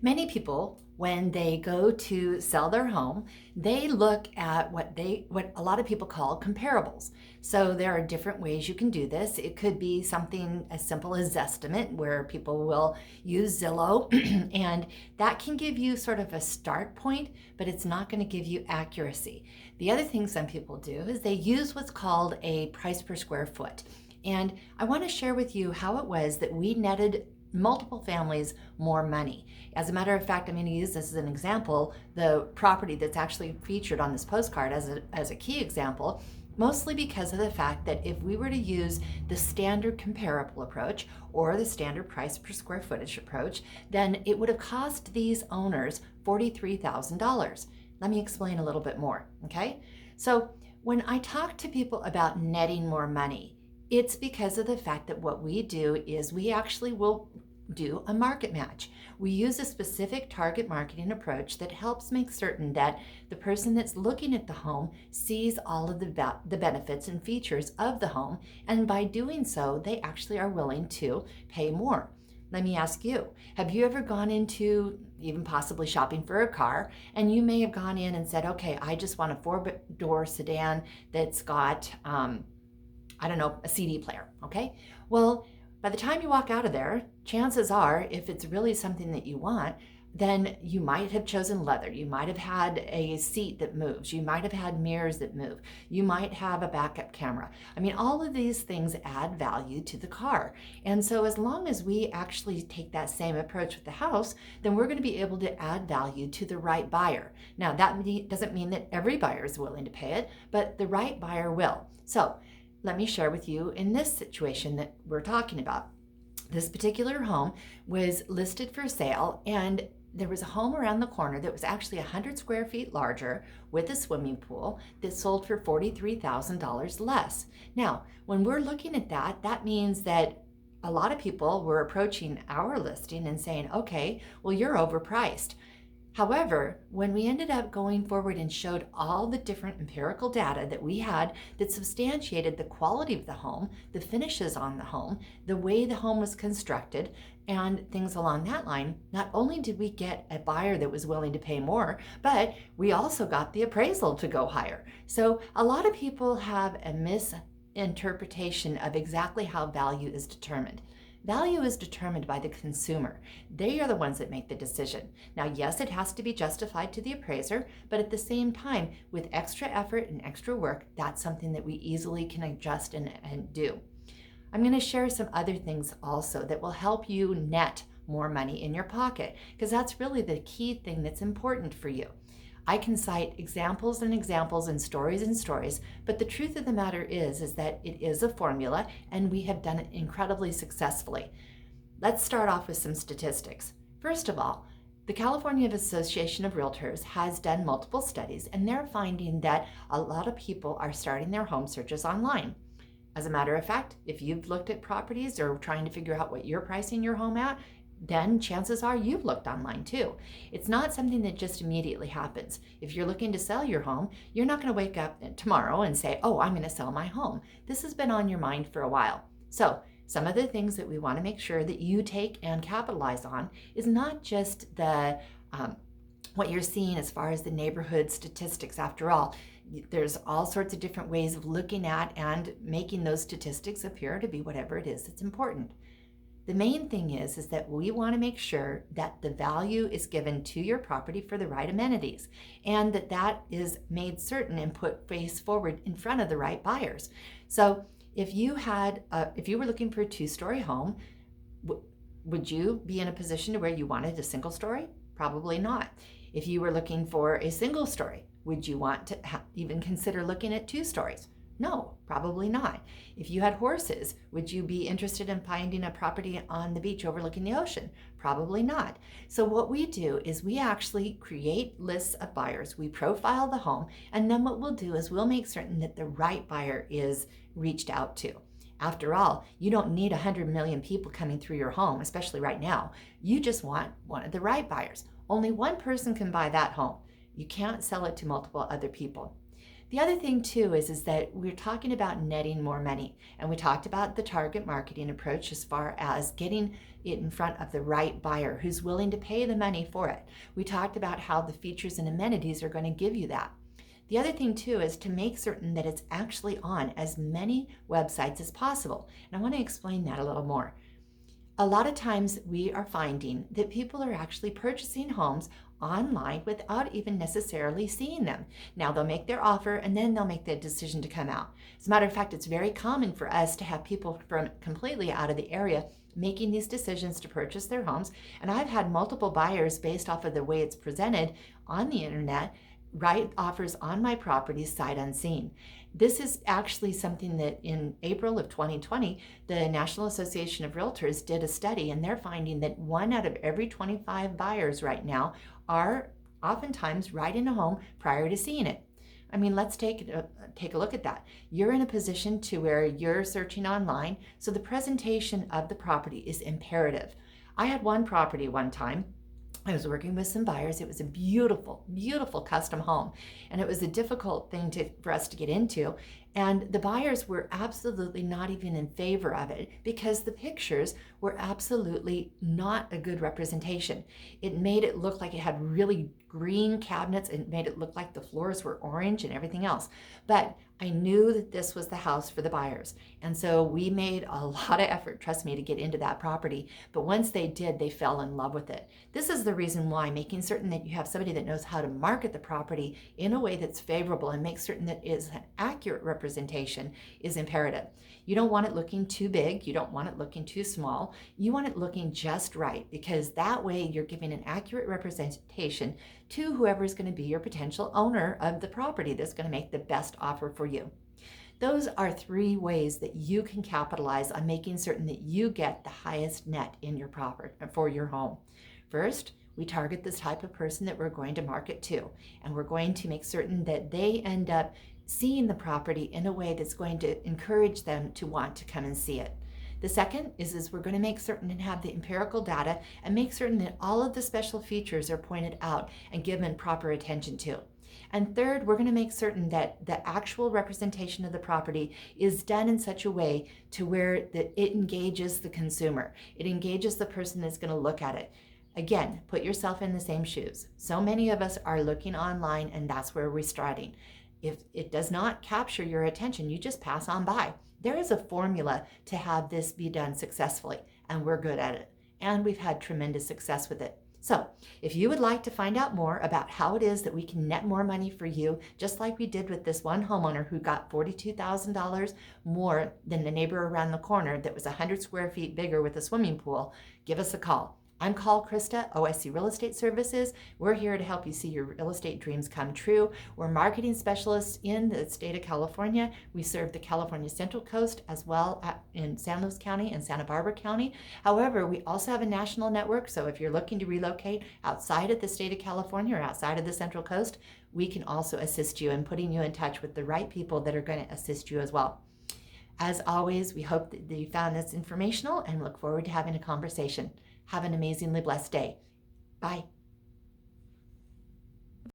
Many people, when they go to sell their home, they look at what a lot of people call comparables. So there are different ways you can do this. It could be something as simple as Zestimate, where people will use Zillow, and that can give you sort of a start point, but it's not going to give you accuracy. The other thing some people do is they use what's called a price per square foot. And I want to share with you how it was that we netted multiple families more money. As a matter of fact, I'm going to use this as an example, the property that's actually featured on this postcard as a key example, mostly because of the fact that if we were to use the standard comparable approach or the standard price per square footage approach, then it would have cost these owners $43,000. Let me explain a little bit more, okay? So when I talk to people about netting more money, it's because of the fact that what we do is we actually will do a market match. We use a specific target marketing approach that helps make certain that the person that's looking at the home sees all of the benefits and features of the home, and by doing so, they actually are willing to pay more. Let me ask you, have you ever gone into even possibly shopping for a car, and you may have gone in and said, okay, I just want a 4-door sedan that's got a CD player, okay? Well, by the time you walk out of there, chances are, if it's really something that you want, then you might have chosen leather. You might have had a seat that moves. You might have had mirrors that move. You might have a backup camera. I mean, all of these things add value to the car. And so as long as we actually take that same approach with the house, then we're going to be able to add value to the right buyer. Now, that doesn't mean that every buyer is willing to pay it, but the right buyer will. So let me share with you in this situation that we're talking about. This particular home was listed for sale, and there was a home around the corner that was actually 100 square feet larger with a swimming pool that sold for $43,000 less. Now, when we're looking at that, that means that a lot of people were approaching our listing and saying, okay, well, you're overpriced. However, when we ended up going forward and showed all the different empirical data that we had that substantiated the quality of the home, the finishes on the home, the way the home was constructed, and things along that line, not only did we get a buyer that was willing to pay more, but we also got the appraisal to go higher. So a lot of people have a misinterpretation of exactly how value is determined. Value is determined by the consumer. They are the ones that make the decision. Now, yes, it has to be justified to the appraiser, but at the same time, with extra effort and extra work, that's something that we easily can adjust and do. I'm going to share some other things also that will help you net more money in your pocket, because that's really the key thing that's important for you. I can cite examples and examples and stories, but the truth of the matter is that it is a formula, and we have done it incredibly successfully. Let's start off with some statistics. First of all, the California Association of Realtors has done multiple studies, and they're finding that a lot of people are starting their home searches online. As a matter of fact, if you've looked at properties or trying to figure out what you're pricing your home at, then chances are you've looked online too. It's not something that just immediately happens. If you're looking to sell your home, you're not going to wake up tomorrow and say, oh, I'm going to sell my home. This has been on your mind for a while. So some of the things that we want to make sure that you take and capitalize on is not just the what you're seeing as far as the neighborhood statistics. After all, there's all sorts of different ways of looking at and making those statistics appear to be whatever it is that's important. The main thing is that we want to make sure that the value is given to your property for the right amenities, and that is made certain and put face forward in front of the right buyers. So if you were looking for a 2-story home, would you be in a position to where you wanted a single story? Probably not. If you were looking for a single story, would you want to even consider looking at 2 stories? No, probably not. If you had horses, would you be interested in finding a property on the beach overlooking the ocean? Probably not. So what we do is we actually create lists of buyers. We profile the home, and then what we'll do is we'll make certain that the right buyer is reached out to. After all, you don't need 100 million people coming through your home, especially right now. You just want one of the right buyers. Only one person can buy that home. You can't sell it to multiple other people. The other thing too is that we're talking about netting more money, and we talked about the target marketing approach as far as getting it in front of the right buyer who's willing to pay the money for it. We talked about how the features and amenities are going to give you that. The other thing too is to make certain that it's actually on as many websites as possible. And I want to explain that a little more. A lot of times we are finding that people are actually purchasing homes online without even necessarily seeing them. Now they'll make their offer and then they'll make the decision to come out. As a matter of fact, it's very common for us to have people from completely out of the area making these decisions to purchase their homes. And I've had multiple buyers based off of the way it's presented on the internet write offers on my properties sight unseen. This is actually something that in April of 2020, the National Association of Realtors did a study, and they're finding that 1 out of every 25 buyers right now are oftentimes writing a home prior to seeing it. I mean, let's take a look at that. You're in a position to where you're searching online, so the presentation of the property is imperative. I had one property one time. I was working with some buyers. It was a beautiful, beautiful custom home. And it was a difficult thing for us to get into. And the buyers were absolutely not even in favor of it because the pictures were absolutely not a good representation. It made it look like it had really green cabinets. It made it look like the floors were orange and everything else. But I knew that this was the house for the buyers. And so we made a lot of effort, trust me, to get into that property. But once they did, they fell in love with it. This is the reason why making certain that you have somebody that knows how to market the property in a way that's favorable and make certain that it is an accurate representation is imperative. You don't want it looking too big. You don't want it looking too small. You want it looking just right, because that way you're giving an accurate representation to whoever is going to be your potential owner of the property that's going to make the best offer for you. Those are 3 ways that you can capitalize on making certain that you get the highest net in your property for your home. First, we target this type of person that we're going to market to, and we're going to make certain that they end up seeing the property in a way that's going to encourage them to want to come and see it. The second is we're going to make certain and have the empirical data and make certain that all of the special features are pointed out and given proper attention to. And third, we're going to make certain that the actual representation of the property is done in such a way to where that it engages the consumer. It engages the person that's going to look at it. Again, put yourself in the same shoes. So many of us are looking online, and that's where we're starting. If it does not capture your attention, you just pass on by. There is a formula to have this be done successfully, and we're good at it. And we've had tremendous success with it. So if you would like to find out more about how it is that we can net more money for you, just like we did with this one homeowner who got $42,000 more than the neighbor around the corner that was 100 square feet bigger with a swimming pool, give us a call. I'm Krista, OSC Real Estate Services. We're here to help you see your real estate dreams come true. We're marketing specialists in the state of California. We serve the California Central Coast as well in San Luis County and Santa Barbara County. However, we also have a national network, so if you're looking to relocate outside of the state of California or outside of the Central Coast, we can also assist you in putting you in touch with the right people that are going to assist you as well. As always, we hope that you found this informational and look forward to having a conversation. Have an amazingly blessed day. Bye.